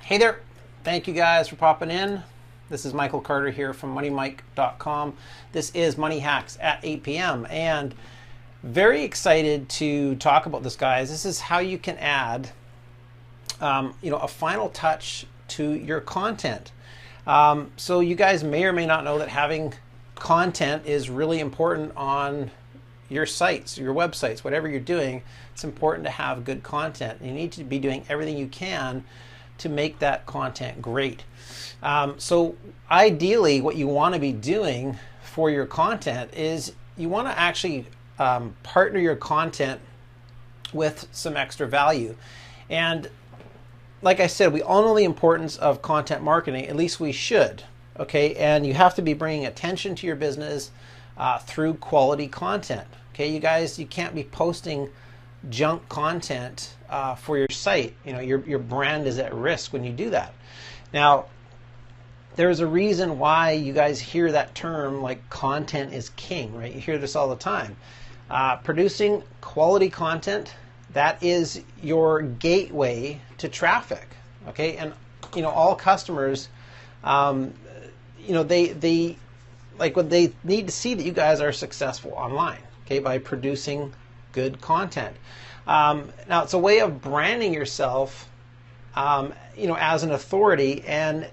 Hey there, thank you guys for popping in. This is Michael Carter here from MoneyMike.com. This is Money Hacks at 8 p.m. and very excited to talk about this, guys. This is how you can add a final touch to your content. So you guys may or may not know that having content is really important on your sites, your websites, whatever you're doing. It's important to have good content. You need to be doing everything you can to make that content great. So ideally, what you want to be doing for your content is you want to actually partner your content with some extra value. And like I said, we all know the importance of content marketing, at least we should, okay? And you have to be bringing attention to your business through quality content, okay? You guys, you can't be posting junk content for your site. You know, your brand is at risk when you do that. Now, there's a reason why you guys hear that term, like content is king, right? You hear this all the time. Producing quality content, that is your gateway to traffic, okay? And all customers, they like what they need to see that you guys are successful online, okay, by producing good content. Now it's a way of branding yourself, as an authority, and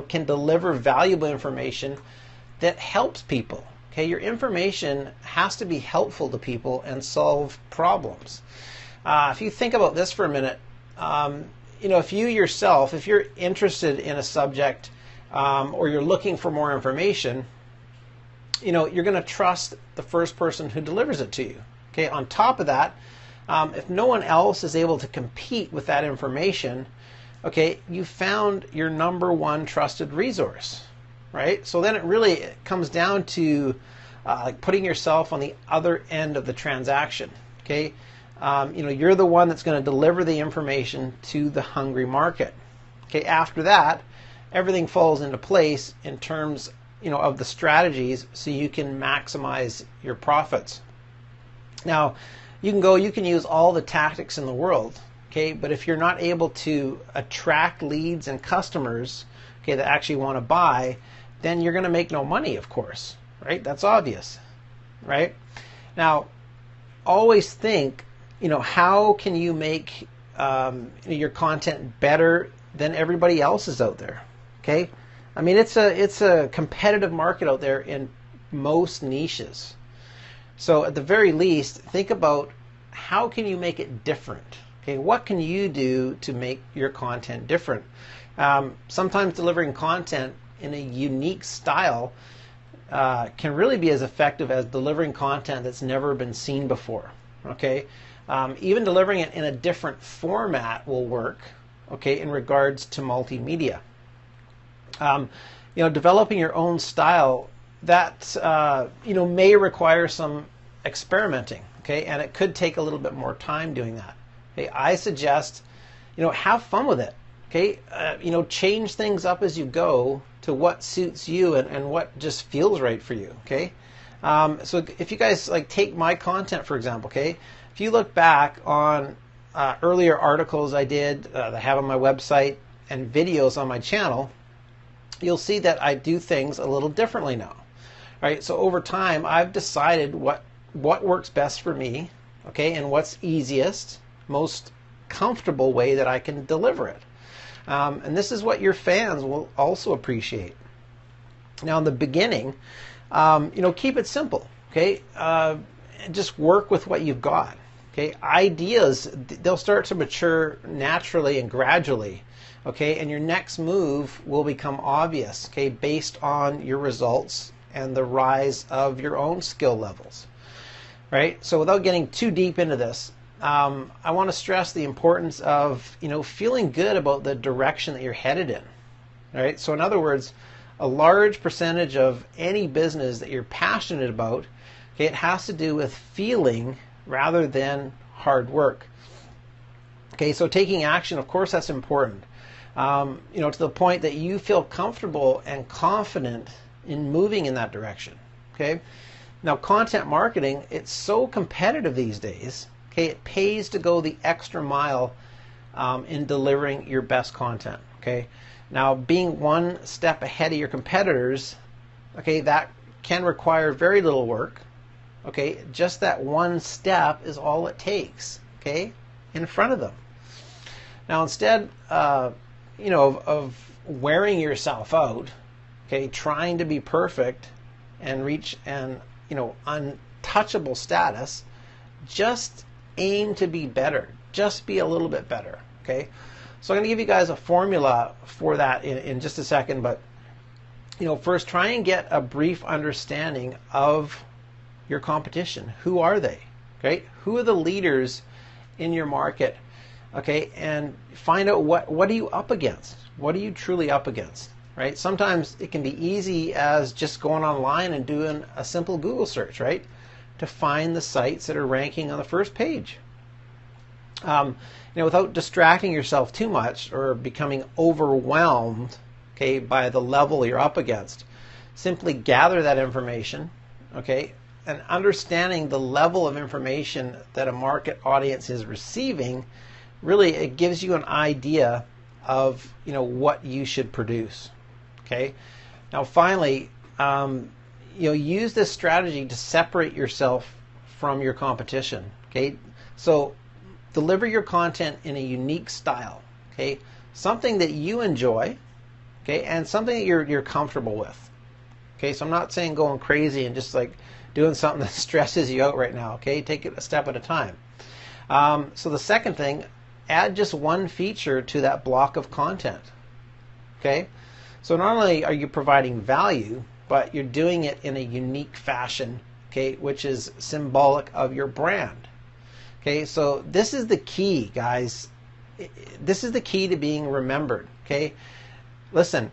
can deliver valuable information that helps people. Okay, your information has to be helpful to people and solve problems. If you think about this for a minute, if you yourself, if you're interested in a subject or you're looking for more information, you're going to trust the first person who delivers it to you. Okay, on top of that, if no one else is able to compete with that information, okay, you found your number one trusted resource, right? So then it really comes down to putting yourself on the other end of the transaction, okay? You're the one that's going to deliver the information to the hungry market. Okay, after that, everything falls into place in terms, of the strategies so you can maximize your profits. Now, you can use all the tactics in the world, okay, but if you're not able to attract leads and customers, okay, that actually want to buy, then you're going to make no money, of course, right? That's obvious, right? Now, always think, how can you make your content better than everybody else's out there, okay? I mean, it's a competitive market out there in most niches. So at the very least, think about how can you make it different? Okay, what can you do to make your content different? Sometimes delivering content in a unique style can really be as effective as delivering content that's never been seen before. Okay, even delivering it in a different format will work. Okay, in regards to multimedia, developing your own style, that may require some experimenting, okay, and it could take a little bit more time doing that. Okay, I suggest have fun with it. Okay, change things up as you go to what suits you and what just feels right for you. Okay, so if you guys take my content for example, okay, if you look back on earlier articles I did that I have on my website and videos on my channel, you'll see that I do things a little differently now. Right, so over time I've decided what works best for me, okay, and what's easiest, most comfortable way that I can deliver it. And this is what your fans will also appreciate. Now in the beginning, keep it simple, okay? Just work with what you've got, okay? Ideas, they'll start to mature naturally and gradually. Okay, and your next move will become obvious, okay, based on your results and the rise of your own skill levels, right? So without getting too deep into this, I want to stress the importance of, feeling good about the direction that you're headed in, right? So in other words, a large percentage of any business that you're passionate about, okay, it has to do with feeling rather than hard work. Okay, so taking action, of course, that's important. To the point that you feel comfortable and confident in moving in that direction. Okay. Now, content marketing, it's so competitive these days. Okay, it pays to go the extra mile in delivering your best content. Okay, now being one step ahead of your competitors, okay, that can require very little work. Okay, just that one step is all it takes. Okay, in front of them. Now instead, of wearing yourself out, okay, trying to be perfect and reach an untouchable status, just aim to be better. Just be a little bit better. Okay, so I'm going to give you guys a formula for that in just a second, but first try and get a brief understanding of your competition. Who are they? Okay, who are the leaders in your market? Okay, and find out what are you up against? What are you truly up against? Right? Sometimes it can be easy as just going online and doing a simple Google search, right, to find the sites that are ranking on the first page. Without distracting yourself too much or becoming overwhelmed, okay, by the level you're up against. Simply gather that information, okay, and understanding the level of information that a market audience is receiving, really it gives you an idea of what you should produce. Okay. Now finally, use this strategy to separate yourself from your competition. Okay. So deliver your content in a unique style. Okay. Something that you enjoy. Okay, and something that you're comfortable with. Okay, so I'm not saying going crazy and just like doing something that stresses you out right now. Okay, take it a step at a time. So the second thing, add just one feature to that block of content. Okay, so not only are you providing value, but you're doing it in a unique fashion. Okay, which is symbolic of your brand. Okay, so this is the key, guys. This is the key to being remembered. Okay. Listen,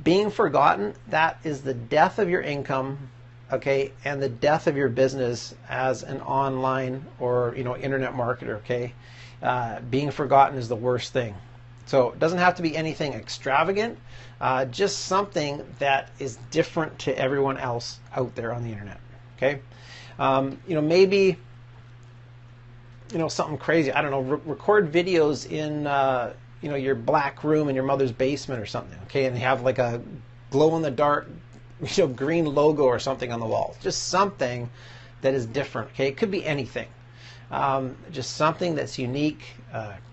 being forgotten, that is the death of your income, okay, and the death of your business as an online or internet marketer. Okay, being forgotten is the worst thing. So it doesn't have to be anything extravagant, just something that is different to everyone else out there on the internet. Okay, maybe something crazy. I don't know. Record videos in your black room in your mother's basement or something, okay, and you have like a glow-in-the-dark, green logo or something on the wall. Just something that is different, okay? It could be anything. Just something that's unique,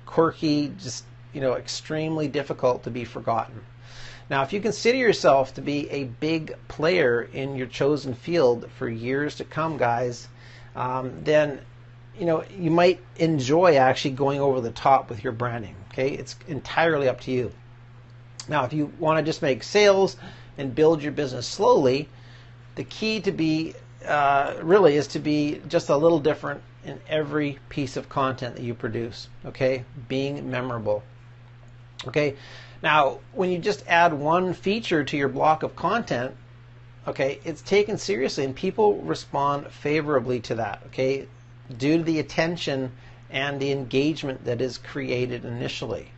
quirky, just, extremely difficult to be forgotten. Now, if you consider yourself to be a big player in your chosen field for years to come, guys, then you might enjoy actually going over the top with your branding. Okay, it's entirely up to you. Now, if you want to just make sales and build your business slowly, the key to be really is to be just a little different in every piece of content that you produce. Okay, being memorable. Okay, now when you just add one feature to your block of content, okay, it's taken seriously and people respond favorably to that. Okay, due to the attention and the engagement that is created initially,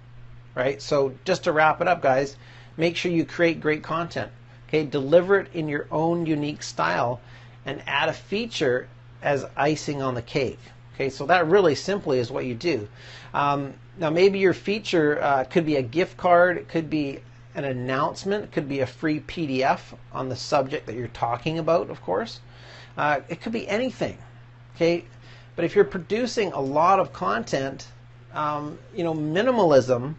right? So just to wrap it up, guys, make sure you create great content. Okay, deliver it in your own unique style and add a feature as icing on the cake. Okay, so that really simply is what you do. Now maybe your feature could be a gift card, it could be an announcement, it could be a free PDF on the subject that you're talking about, of course. It could be anything. Okay. But if you're producing a lot of content, minimalism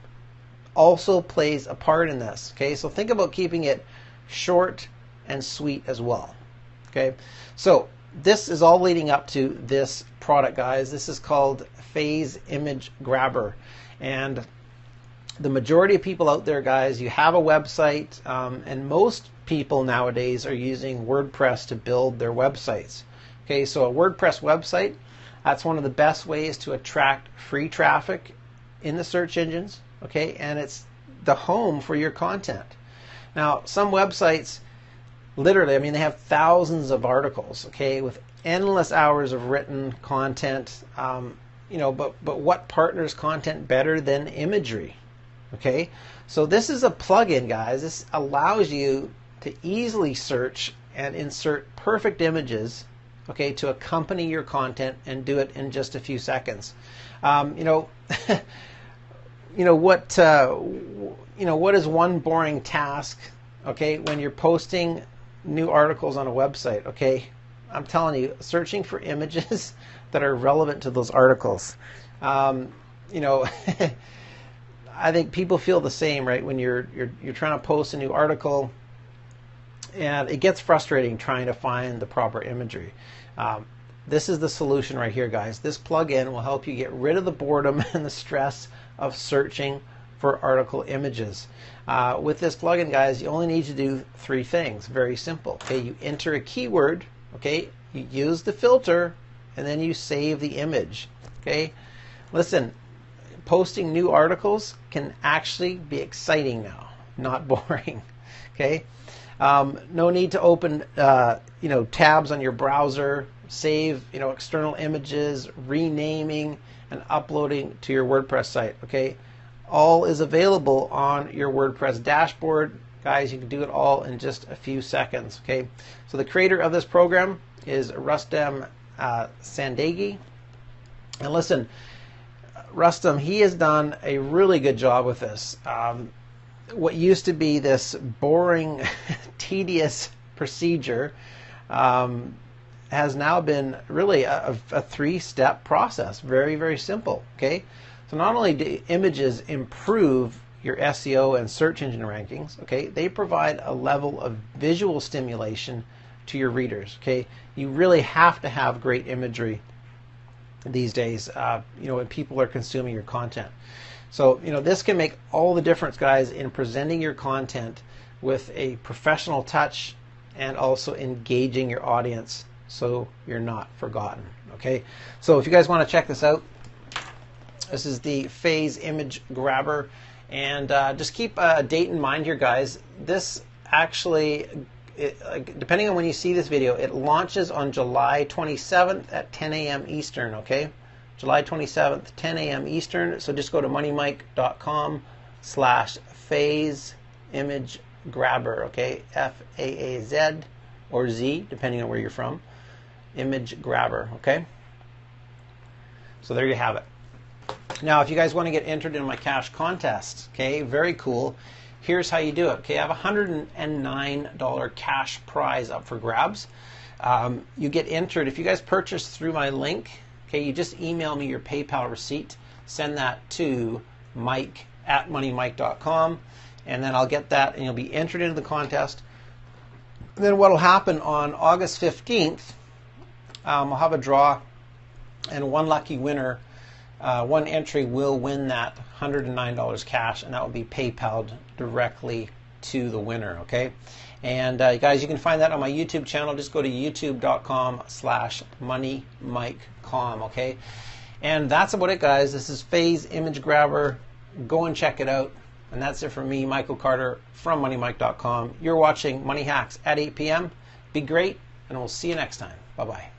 also plays a part in this. Okay, so think about keeping it short and sweet as well. Okay, so this is all leading up to this product, guys. This is called Faaz Image Grabber, and the majority of people out there, guys, you have a website, and most people nowadays are using WordPress to build their websites. Okay, so a WordPress website, that's one of the best ways to attract free traffic in the search engines, okay, and it's the home for your content. Now, some websites, literally, they have thousands of articles, okay, with endless hours of written content, but what partners content better than imagery, okay? So this is a plugin, guys. This allows you to easily search and insert perfect images, okay, to accompany your content and do it in just a few seconds. what is one boring task, okay, when you're posting new articles on a website, okay? I'm telling you, searching for images that are relevant to those articles. I think people feel the same, right? When you're trying to post a new article, and it gets frustrating trying to find the proper imagery. This is the solution right here, guys. This plugin will help you get rid of the boredom and the stress of searching for article images. With this plugin, guys, you only need to do 3 things. Very simple. Okay, you enter a keyword. Okay, you use the filter, and then you save the image. Okay, listen, posting new articles can actually be exciting now, not boring. Okay, no need to open tabs on your browser, save external images, renaming and uploading to your WordPress site. Okay, all is available on your WordPress dashboard. Guys, you can do it all in just a few seconds. Okay, so the creator of this program is Rustam Sandagi, and listen, Rustam, he has done a really good job with this. What used to be this boring, tedious procedure has now been really a 3-step process. Very, very simple. Okay, so not only do images improve your SEO and search engine rankings, okay, they provide a level of visual stimulation to your readers. Okay, you really have to have great imagery these days, when people are consuming your content. So, this can make all the difference, guys, in presenting your content with a professional touch and also engaging your audience so you're not forgotten. Okay, so if you guys want to check this out, this is the Faaz image grabber, and just keep a date in mind here, guys. This actually, depending on when you see this video, it launches on July 27th at 10 a.m. Eastern. Okay, July 27th, 10 a.m. Eastern. So just go to moneyMike.com/Faaz image grabber. Okay, Faaz or Z, depending on where you're from. Image grabber. Okay, so there you have it. Now, if you guys want to get entered in my cash contest, okay, very cool. Here's how you do it. Okay, I have a $109 cash prize up for grabs. You get entered if you guys purchase through my link. Okay, you just email me your PayPal receipt, send that to mike@moneymike.com, and then I'll get that, and you'll be entered into the contest. And then what will happen on August 15th, I'll have a draw, and one lucky winner, one entry will win that $109 cash, and that will be PayPal'd directly to the winner. Okay, and guys, you can find that on my YouTube channel. Just go to youtube.com/moneymike.com. Okay, and that's about it, guys. This is Faaz image grabber. Go and check it out. And that's it from me, Michael Carter from moneymike.com. You're watching Money Hacks at 8 p.m. Be great, and we'll see you next time. Bye-bye.